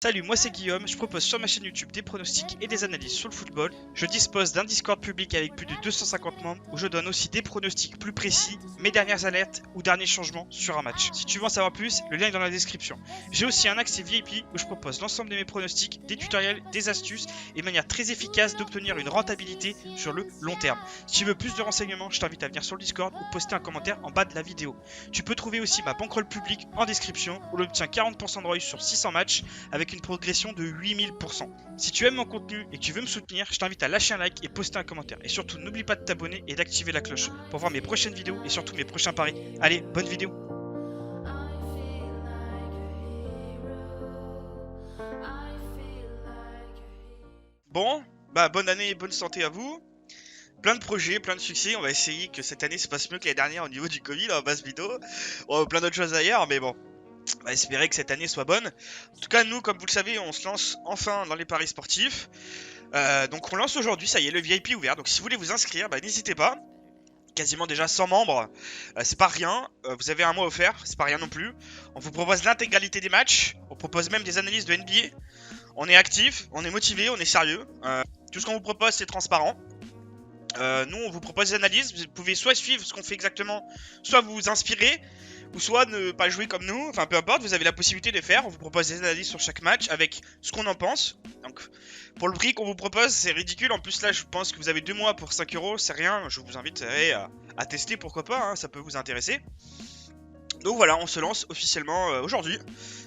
Salut, moi c'est Guillaume, je propose sur ma chaîne YouTube des pronostics et des analyses sur le football. Je dispose d'un Discord public avec plus de 250 membres où je donne aussi des pronostics plus précis, mes dernières alertes ou derniers changements sur un match. Si tu veux en savoir plus, le lien est dans la description. J'ai aussi un accès VIP où je propose l'ensemble de mes pronostics, des tutoriels, des astuces et une manière très efficace d'obtenir une rentabilité sur le long terme. Si tu veux plus de renseignements, je t'invite à venir sur le Discord ou poster un commentaire en bas de la vidéo. Tu peux trouver aussi ma bankroll publique en description où l'obtient 40% de ROI sur 600 matchs avec une progression de 8000%. Si tu aimes mon contenu et que tu veux me soutenir, je t'invite à lâcher un like et poster un commentaire. Et surtout, n'oublie pas de t'abonner et d'activer la cloche pour voir mes prochaines vidéos et surtout mes prochains paris. Allez, bonne vidéo. Bon, bonne année et bonne santé à vous. Plein de projets, plein de succès. On va essayer que cette année se passe mieux que l'année dernière au niveau du Covid en base vidéo. Bon, plein d'autres choses ailleurs, mais bon. On va espérer que cette année soit bonne. En tout cas, nous, comme vous le savez, on se lance enfin dans les paris sportifs. Donc on lance aujourd'hui, ça y est, le VIP ouvert. Donc si vous voulez vous inscrire, n'hésitez pas. Quasiment déjà 100 membres, c'est pas rien. Vous avez un mois offert, c'est pas rien non plus. On vous propose l'intégralité des matchs. On propose même des analyses de NBA. On est actif, on est motivé, on est sérieux. Tout ce qu'on vous propose, c'est transparent. Nous, on vous propose des analyses. Vous pouvez soit suivre ce qu'on fait exactement, soit vous inspirer, ou soit ne pas jouer comme nous. Enfin, peu importe, vous avez la possibilité de faire. On vous propose des analyses sur chaque match avec ce qu'on en pense. Donc, pour le prix qu'on vous propose, c'est ridicule. En plus, là, je pense que vous avez 2 mois pour 5 euros. C'est rien. Je vous invite à tester, pourquoi pas. Hein, ça peut vous intéresser. Donc voilà, on se lance officiellement aujourd'hui.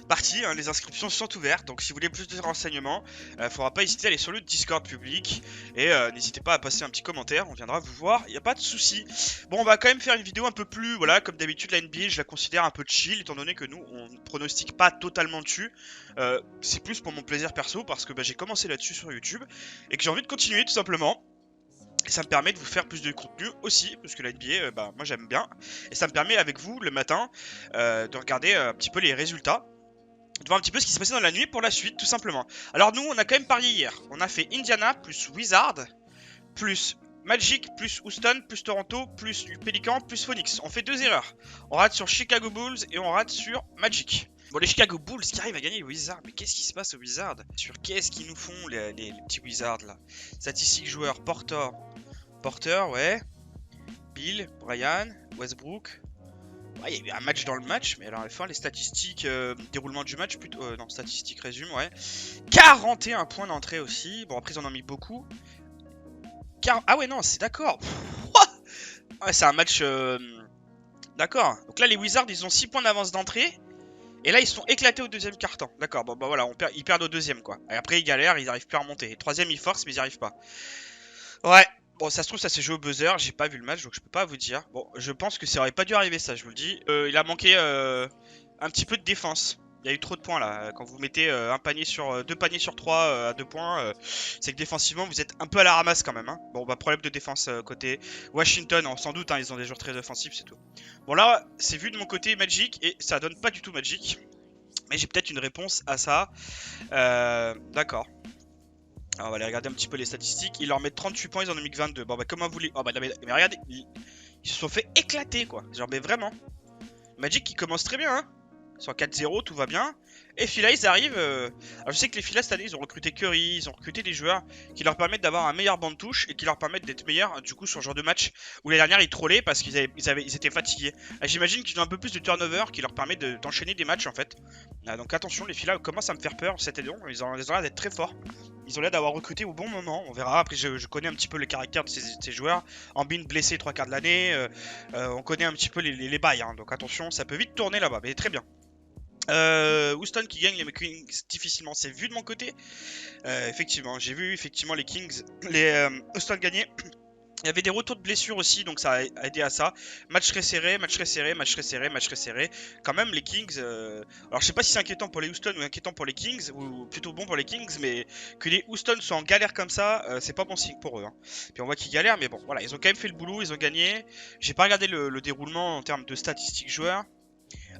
Parti, hein, les inscriptions sont ouvertes. Donc si vous voulez plus de renseignements, faudra pas hésiter à aller sur le Discord public. Et n'hésitez pas à passer un petit commentaire, on viendra vous voir, il n'y a pas de souci. Bon, on va quand même faire une vidéo un peu plus, voilà, comme d'habitude la NBA, je la considère un peu chill, étant donné que nous, on ne pronostique pas totalement dessus. C'est plus pour mon plaisir perso, parce que j'ai commencé là-dessus sur YouTube, et que j'ai envie de continuer tout simplement. Et ça me permet de vous faire plus de contenu aussi, parce que la NBA, moi j'aime bien. Et ça me permet avec vous, le matin, de regarder un petit peu les résultats. De voir un petit peu ce qui s'est passé dans la nuit pour la suite, tout simplement. Alors nous, on a quand même parié hier. On a fait Indiana plus Wizard, plus Magic, plus Houston, plus Toronto, plus Pelican, plus Phoenix. On fait 2 erreurs. On rate sur Chicago Bulls et on rate sur Magic. Bon, les Chicago Bulls qui arrivent à gagner les Wizards. Mais qu'est-ce qui se passe aux Wizards? Sur qu'est-ce qu'ils nous font, les petits Wizards, là? Statistiques joueurs, Porter, ouais. Bill, Brian, Westbrook. Ouais, il y a eu un match dans le match, mais alors à la fin, les statistiques, déroulement du match, plutôt. Non, statistiques résume, ouais. 41 points d'entrée aussi. Bon, après, ils en ont mis beaucoup. Ah ouais, non, c'est d'accord. Ouais, c'est un match. D'accord. Donc là, les Wizards, ils ont 6 points d'avance d'entrée. Et là, ils sont éclatés au deuxième quart-temps. D'accord, bon, voilà, ils perdent au deuxième, quoi. Et après, ils galèrent, ils arrivent plus à remonter. Et troisième, ils forcent, mais ils n'y arrivent pas. Ouais. Bon, ça se trouve, ça s'est joué au buzzer. J'ai pas vu le match, donc je peux pas vous dire. Bon, je pense que ça aurait pas dû arriver, ça, je vous le dis. Il a manqué un petit peu de défense. Il y a eu trop de points là. Quand vous mettez deux paniers sur 3 à 2 points, c'est que défensivement vous êtes un peu à la ramasse quand même. Hein. Bon, problème de défense côté Washington, sans doute, hein, ils ont des joueurs très offensifs, c'est tout. Bon, là, c'est vu de mon côté Magic et ça donne pas du tout Magic. Mais j'ai peut-être une réponse à ça. D'accord. Alors, on va aller regarder un petit peu les statistiques. Ils leur mettent 38 points, ils en ont mis que 22. Bon, comment vous voulez. Oh, mais regardez, ils se sont fait éclater, quoi. Genre, mais vraiment. Magic qui commence très bien, hein. Ils sont à 4-0, tout va bien. Et Fila, ils arrivent. Alors, je sais que les Fila, cette année, ils ont recruté Curry, ils ont recruté des joueurs qui leur permettent d'avoir un meilleur banc de touche et qui leur permettent d'être meilleurs, du coup, sur ce genre de match où les dernières, ils trollaient parce qu'ils ils étaient fatigués. J'imagine qu'ils ont un peu plus de turnover qui leur permet d'enchaîner des matchs, en fait. Donc, attention, les Fila commencent à me faire peur cette année. Ils ont l'air d'être très forts. Ils ont l'air d'avoir recruté au bon moment, on verra. Après, je connais un petit peu le caractère de ces joueurs. Ambin blessé 3 quarts de l'année. On connaît un petit peu les bails, hein. Donc attention, ça peut vite tourner là-bas, mais très bien. Houston qui gagne les Kings difficilement, c'est vu de mon côté. Effectivement, j'ai vu effectivement les Kings, les Houston gagner. Il y avait des retours de blessures aussi, donc ça a aidé à ça. Match très serré, match très serré, match très serré, match très serré. Quand même, les Kings. Alors, je sais pas si c'est inquiétant pour les Houston ou inquiétant pour les Kings, ou plutôt bon pour les Kings, mais que les Houston soient en galère comme ça, c'est pas bon signe pour eux. Hein. Puis on voit qu'ils galèrent, mais bon, voilà, ils ont quand même fait le boulot, ils ont gagné. J'ai pas regardé le déroulement en termes de statistiques joueurs.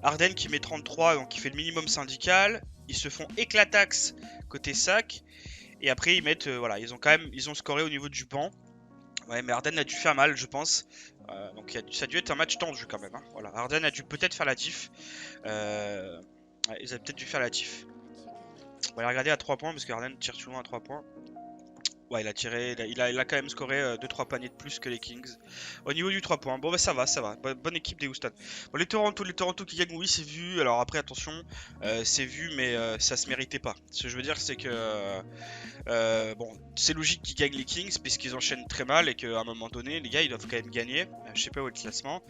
Arden qui met 33, donc qui fait le minimum syndical. Ils se font éclatax côté sac. Et après, ils mettent. Voilà, ils ont scoré au niveau du banc. Ouais, mais Arden a dû faire mal, je pense. Donc ça a dû être un match tendu quand même. Hein. Voilà, Arden a dû peut-être faire la diff. Ouais, ils avaient peut-être dû faire la diff. On va aller regarder à 3 points parce que Harden tire souvent à 3 points. Ouais, il a tiré, il a quand même scoré 2-3 paniers de plus que les Kings. Au niveau du 3 points, bon bah ça va, ça va. Bonne équipe des Houston. Bon, les Toronto qui gagnent, oui, c'est vu. Alors après, attention, c'est vu, mais ça se méritait pas. Ce que je veux dire, c'est que bon, c'est logique qu'ils gagnent les Kings puisqu'ils enchaînent très mal et qu'à un moment donné, les gars, ils doivent quand même gagner. Je sais pas où est le classement.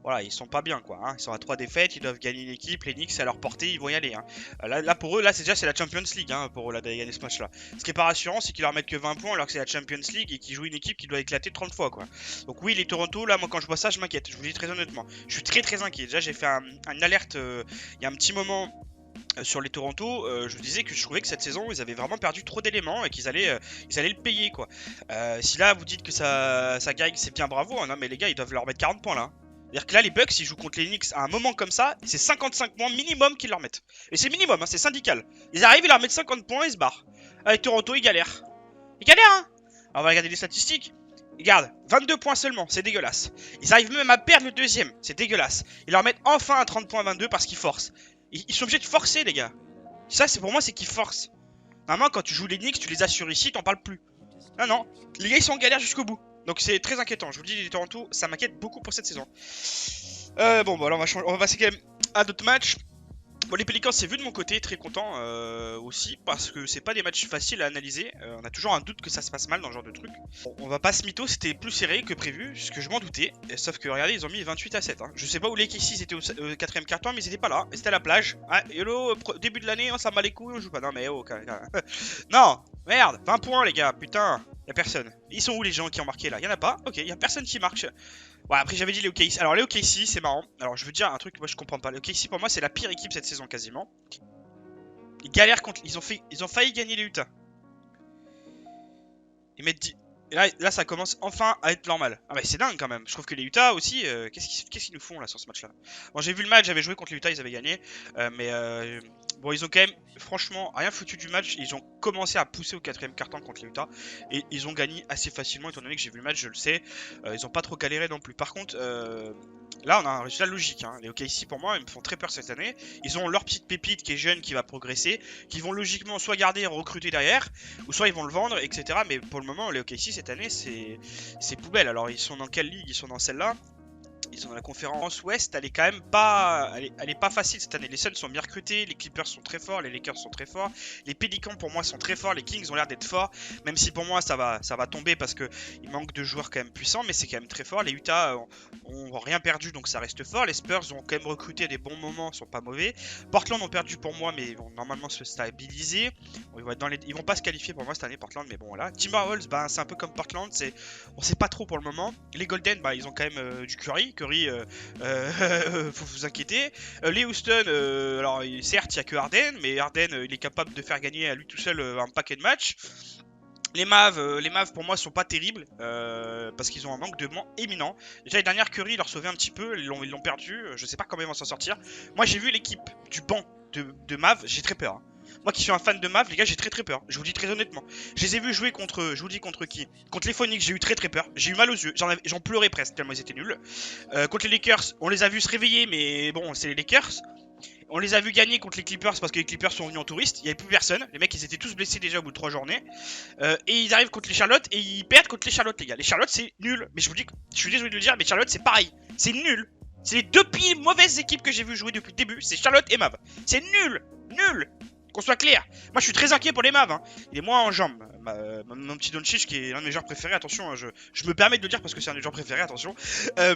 Voilà, ils sont pas bien quoi. Hein. Ils sont à 3 défaites, ils doivent gagner une équipe. Les Knicks, à leur portée, ils vont y aller. Hein. Là, pour eux, là, c'est déjà c'est la Champions League hein, pour eux là d'aller gagner ce match-là. Ce qui est pas rassurant, c'est qu'ils leur mettent que 20 points alors que c'est la Champions League et qu'ils jouent une équipe qui doit éclater 30 fois quoi. Donc oui, les Toronto, là, moi quand je vois ça, je m'inquiète. Je vous dis très honnêtement, je suis très inquiet. Déjà, j'ai fait une alerte il y a un petit moment sur les Toronto, je vous disais que je trouvais que cette saison ils avaient vraiment perdu trop d'éléments et qu'ils allaient, ils allaient le payer quoi. Si là vous dites que ça gagne, c'est bien bravo, hein, non mais les gars ils doivent leur mettre 40 points là. C'est-à-dire que là les Bucks ils jouent contre les Knicks à un moment comme ça, c'est 55 points minimum qu'ils leur mettent. Et c'est minimum, hein, c'est syndical. Ils arrivent, ils leur mettent 50 points et ils se barrent. Avec Toronto ils galèrent. Ils galèrent hein. Alors, on va regarder les statistiques. Regarde, 22 points seulement, c'est dégueulasse. Ils arrivent même à perdre le deuxième, c'est dégueulasse. Ils leur mettent enfin un 30 points à 22 parce qu'ils forcent. Ils sont obligés de forcer les gars. Ça c'est pour moi c'est qu'ils forcent. Normalement quand tu joues les Knicks, tu les assures ici, t'en parles plus. Non non, les gars ils sont en galère jusqu'au bout. Donc c'est très inquiétant, je vous le dis les Toronto, ça m'inquiète beaucoup pour cette saison. Bon bah alors on va passer quand même à d'autres matchs. Bon les Pelicans c'est vu de mon côté, très content aussi parce que c'est pas des matchs faciles à analyser. On a toujours un doute que ça se passe mal dans ce genre de truc. Bon, on va pas se mytho, c'était plus serré que prévu, ce que je m'en doutais. Sauf que regardez ils ont mis 28-7 hein. Je sais pas où les KC étaient au 4ème quart-temps mais ils étaient pas là, c'était à la plage. Ah hello, début de l'année, ça m'a les couilles, on joue pas. Non mais oh non, merde, 20 points les gars, putain, y'a personne. Ils sont où les gens qui ont marqué là? Y'en a pas? Ok, y'a personne qui marque. Ouais, après j'avais dit les OKC. Alors les OKC, c'est marrant. Alors je veux dire un truc que moi je comprends pas. Les OKC pour moi c'est la pire équipe cette saison quasiment. Ils galèrent contre. Ils ont failli gagner les Utah. Ils mettent 10. Et là ça commence enfin à être normal. Ah bah c'est dingue quand même. Je trouve que les Utah aussi, qu'est-ce qu'ils nous font là sur ce match là? Bon j'ai vu le match, j'avais joué contre les Utah, ils avaient gagné. Mais bon ils ont quand même franchement rien foutu du match. Ils ont commencé à pousser au 4ème quart-temps contre les Utah. Et ils ont gagné assez facilement étant donné que j'ai vu le match, je le sais. Ils ont pas trop galéré non plus. Par contre, là on a un résultat logique. Hein. Les OKC pour moi ils me font très peur cette année. Ils ont leur petite pépite qui est jeune, qui va progresser. Qui vont logiquement soit garder et recruter derrière. Ou soit ils vont le vendre, etc. Mais pour le moment les OKC cette année c'est poubelle. Alors ils sont dans quelle ligue? Ils sont dans celle-là. Ils sont dans la conférence Ouest, elle est quand même pas, elle est pas facile cette année. Les Suns sont bien recrutés, les Clippers sont très forts, les Lakers sont très forts, les Pelicans pour moi sont très forts, les Kings ont l'air d'être forts, même si pour moi ça va tomber parce que il manque de joueurs quand même puissants, mais c'est quand même très fort. Les Utah ont rien perdu donc ça reste fort. Les Spurs ont quand même recruté à des bons moments, sont pas mauvais. Portland ont perdu pour moi, mais ils vont normalement se stabiliser. Ils vont pas se qualifier pour moi cette année Portland, mais bon voilà. Timberwolves, bah, c'est un peu comme Portland, on sait pas trop pour le moment. Les Golden, bah, ils ont quand même du Curry. Faut vous inquiéter. Les Houston, alors certes il n'y a que Harden, mais Harden il est capable de faire gagner à lui tout seul un paquet de matchs. Les Mavs pour moi sont pas terribles parce qu'ils ont un manque de banc éminent. Déjà les dernières Curry leur sauvaient un petit peu, ils l'ont perdu, je sais pas comment ils vont s'en sortir. Moi j'ai vu l'équipe du banc de Mavs, j'ai très peur. Hein. Moi qui suis un fan de Mavs, les gars, j'ai très peur. Je vous dis très honnêtement. Je les ai vus jouer contre, je vous dis contre qui? Contre les Phoenix, j'ai eu très peur. J'ai eu mal aux yeux, j'en pleurais presque tellement ils étaient nuls. Contre les Lakers, on les a vus se réveiller, mais bon, c'est les Lakers. On les a vus gagner contre les Clippers parce que les Clippers sont venus en touriste. Il n'y avait plus personne. Les mecs, ils étaient tous blessés déjà au bout de 3 journées. Et ils arrivent contre les Charlotte et ils perdent contre les Charlotte, les gars. Les Charlotte, c'est nul. Mais je vous dis, je suis désolé de le dire, mais Charlotte, c'est pareil. C'est nul. C'est les deux pires mauvaises équipes que j'ai vu jouer depuis le début. C'est Charlotte et Mav. C'est nul. Nul. Qu'on soit clair. Moi, je suis très inquiet pour les Mavs. Hein. Il est moins en jambes. Mon petit Doncic, qui est l'un de mes joueurs préférés, attention, hein, je me permets de le dire parce que c'est un de mes joueurs préférés, attention.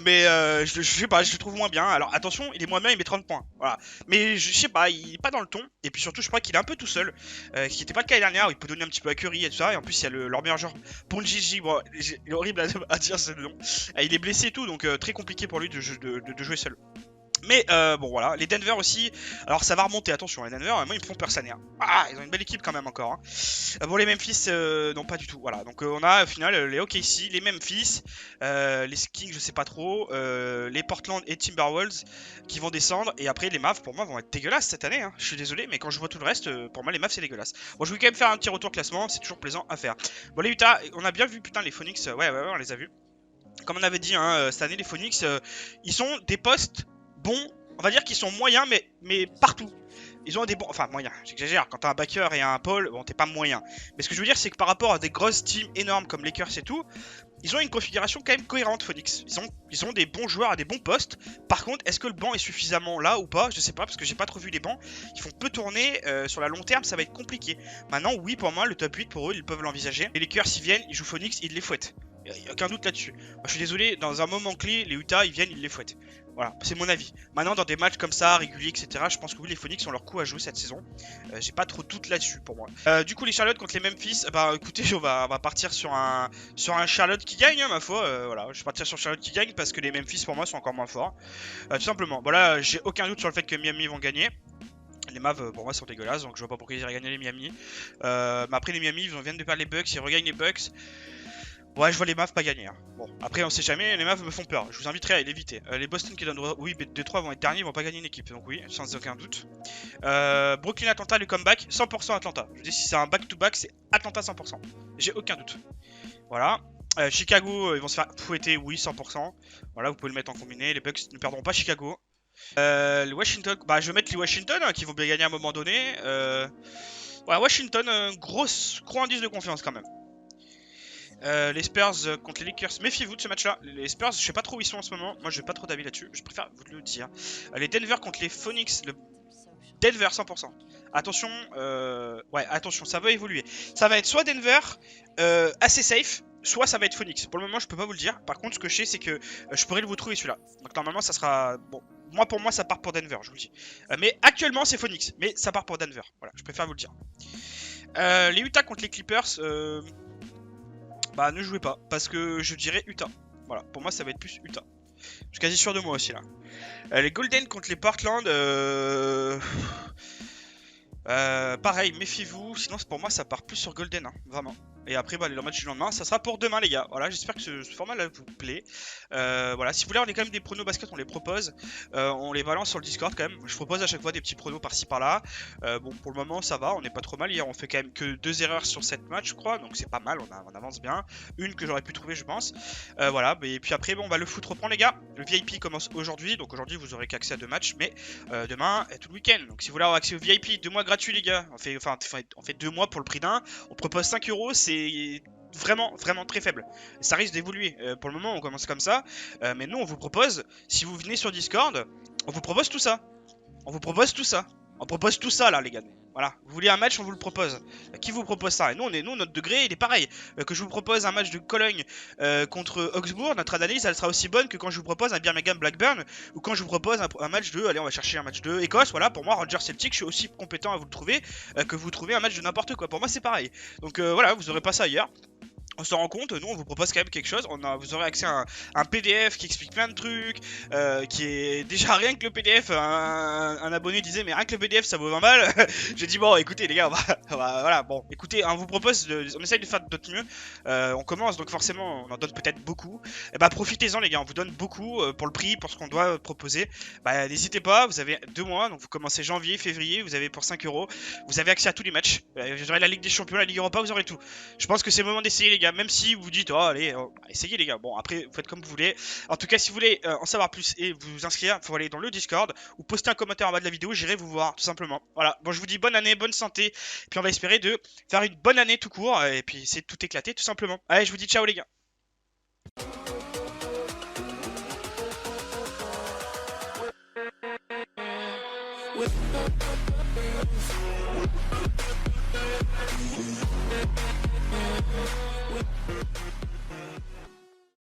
Mais je sais pas, je le trouve moins bien. Alors attention, il est moins bien, il met 30 points. Voilà. Mais je sais pas, il est pas dans le ton. Et puis surtout, je crois qu'il est un peu tout seul. Ce qui n'était pas le cas l'année dernière, où il peut donner un petit peu à Curry et tout ça. Et en plus, il y a leur meilleur joueur, Ponji. Bon, il est horrible à dire ce nom. Il est blessé et tout, donc très compliqué pour lui de jouer seul. Mais bon voilà, les Denver aussi, alors ça va remonter, attention, les Denver, moi ils me font peur cette année. Hein. Ah, ils ont une belle équipe quand même encore. Hein. Bon les Memphis, non pas du tout, voilà. Donc on a au final les OKC, les Memphis, les Kings je sais pas trop, les Portland et Timberwolves qui vont descendre. Et après les Mavs pour moi vont être dégueulasses cette année, hein. Je suis désolé, mais quand je vois tout le reste, pour moi les Mavs c'est dégueulasse. Bon je vais quand même faire un petit retour classement, c'est toujours plaisant à faire. Bon les Utah, on a bien vu putain les Phoenix, ouais on les a vus. Comme on avait dit, hein, cette année les Phoenix, ils sont des postes bons, on va dire qu'ils sont moyens, mais partout. Ils ont des bons... Enfin, moyens, j'exagère. Quand t'as un backer et un Paul, bon, t'es pas moyen. Mais ce que je veux dire, c'est que par rapport à des grosses teams énormes comme Lakers et tout, ils ont une configuration quand même cohérente, Phoenix. Ils ont des bons joueurs à des bons postes. Par contre, est-ce que le banc est suffisamment là ou pas? Je sais pas, parce que j'ai pas trop vu les bancs. Ils font peu tourner. Sur la long terme, ça va être compliqué. Maintenant, oui, pour moi, le top 8, pour eux, ils peuvent l'envisager. Les Lakers, ils viennent, ils jouent Phoenix, ils les fouettent. Y a aucun doute là-dessus. Moi, je suis désolé, dans un moment clé, les Utah, ils viennent, ils les fouettent. Voilà, c'est mon avis. Maintenant, dans des matchs comme ça, réguliers, etc., je pense que oui, les Phoenix ont leur coup à jouer cette saison. J'ai pas trop de doute là-dessus pour moi. Du coup, les Charlotte contre les Memphis, bah écoutez, on va partir sur un Charlotte qui gagne, hein, ma foi. Voilà, je vais partir sur Charlotte qui gagne parce que les Memphis pour moi sont encore moins forts. Tout simplement. Voilà, j'ai aucun doute sur le fait que Miami vont gagner. Les Mavs pour moi sont dégueulasses, donc je vois pas pourquoi ils iraient gagner les Miami. Mais après les Miami, ils viennent de perdre les Bucks, ils regagnent les Bucks. Ouais, je vois les Mavs pas gagner. Hein. Bon, après on sait jamais, les Mavs me font peur. Je vous inviterai à l'éviter. Les Boston qui donnent droit, oui, Detroit vont être derniers, ils vont pas gagner une équipe. Donc oui, sans aucun doute. Brooklyn Atlanta, le comeback, 100% Atlanta. Je dis si c'est un back-to-back, c'est Atlanta 100%. J'ai aucun doute. Voilà. Chicago, ils vont se faire fouetter, oui, 100%. Voilà, vous pouvez le mettre en combiné. Les Bucks ne perdront pas Chicago. Les Washington, bah je vais mettre les Washington hein, qui vont bien gagner à un moment donné. Ouais, Washington, gros indice de confiance quand même. Les Spurs contre les Lakers, méfiez-vous de ce match-là. Les Spurs, je sais pas trop où ils sont en ce moment. Moi, je n'ai pas trop d'avis là-dessus. Je préfère vous le dire. Les Denver contre les Phoenix, le Denver 100%. Attention, ouais, attention, ça va évoluer. Ça va être soit Denver, assez safe, soit ça va être Phoenix. Pour le moment, je peux pas vous le dire. Par contre, ce que je sais, c'est que je pourrais vous trouver celui-là. Donc normalement, ça sera bon. Moi, pour moi, ça part pour Denver, je vous le dis. Mais actuellement, c'est Phoenix, mais ça part pour Denver. Voilà, je préfère vous le dire. Les Utah contre les Clippers. Bah ne jouez pas, parce que je dirais Utah. Voilà, pour moi ça va être plus Utah. Je suis quasi sûr de moi aussi là. Les Golden contre les Portland, pareil, méfiez-vous, sinon pour moi ça part plus sur Golden, hein, vraiment. Et après, bah, le match du lendemain, ça sera pour demain, les gars. Voilà, j'espère que ce format-là vous plaît. Voilà, si vous voulez, on est quand même des pronos basket, on les propose. On les balance sur le Discord quand même. Je propose à chaque fois des petits pronos par-ci par-là. Bon, pour le moment, ça va, on n'est pas trop mal. Hier, on fait quand même que 2 erreurs sur 7 matchs, je crois. Donc, c'est pas mal, on avance bien. Une que j'aurais pu trouver, je pense. Voilà, et puis après, bon, bah, le foot reprend, les gars. Le VIP commence aujourd'hui. Donc, aujourd'hui, vous aurez qu'accès à 2 matchs. Mais demain, et tout le week-end. Donc, si vous voulez avoir accès au VIP, 2 mois gratuits, les gars. On fait 2 mois pour le prix d'un. On propose 5 €. C'est vraiment très faible. Ça risque d'évoluer. Pour le moment, on commence comme ça. Mais nous, on vous propose, si vous venez sur Discord, on vous propose tout ça. On vous propose tout ça. On propose tout ça là, les gars. Voilà. Vous voulez un match, on vous le propose. Qui vous propose ça? Et nous, notre degré, il est pareil. Que je vous propose un match de Cologne contre Augsbourg, notre analyse, elle sera aussi bonne que quand je vous propose un Birmingham Blackburn ou quand je vous propose un match de. Allez, on va chercher un match de Écosse. Voilà, pour moi, Rangers Celtic, je suis aussi compétent à vous le trouver que vous trouvez un match de n'importe quoi. Pour moi, c'est pareil. Donc voilà, vous aurez pas ça ailleurs. On se rend compte, nous on vous propose quand même quelque chose, vous aurez accès à un PDF qui explique plein de trucs, qui est déjà rien que le PDF, un abonné disait mais rien que le PDF ça vaut 20 balles, j'ai dit bon écoutez les gars, voilà, bon écoutez, on vous propose, on essaye de faire de notre mieux, on commence donc forcément on en donne peut-être beaucoup, et bah profitez-en les gars, on vous donne beaucoup pour le prix, pour ce qu'on doit proposer, bah n'hésitez pas, vous avez 2 mois, donc vous commencez janvier, février, vous avez pour 5 €, vous avez accès à tous les matchs, vous aurez la Ligue des Champions, la Ligue Europa, vous aurez tout, je pense que c'est le moment d'essayer les gars. Même si vous dites, oh allez, essayez les gars. Bon, après, vous faites comme vous voulez. En tout cas, si vous voulez en savoir plus et vous inscrire, il faut aller dans le Discord ou poster un commentaire en bas de la vidéo. J'irai vous voir, tout simplement. Voilà. Bon, je vous dis bonne année, bonne santé. Puis on va espérer de faire une bonne année tout court. Et puis c'est tout éclaté, tout simplement. Allez, je vous dis ciao les gars.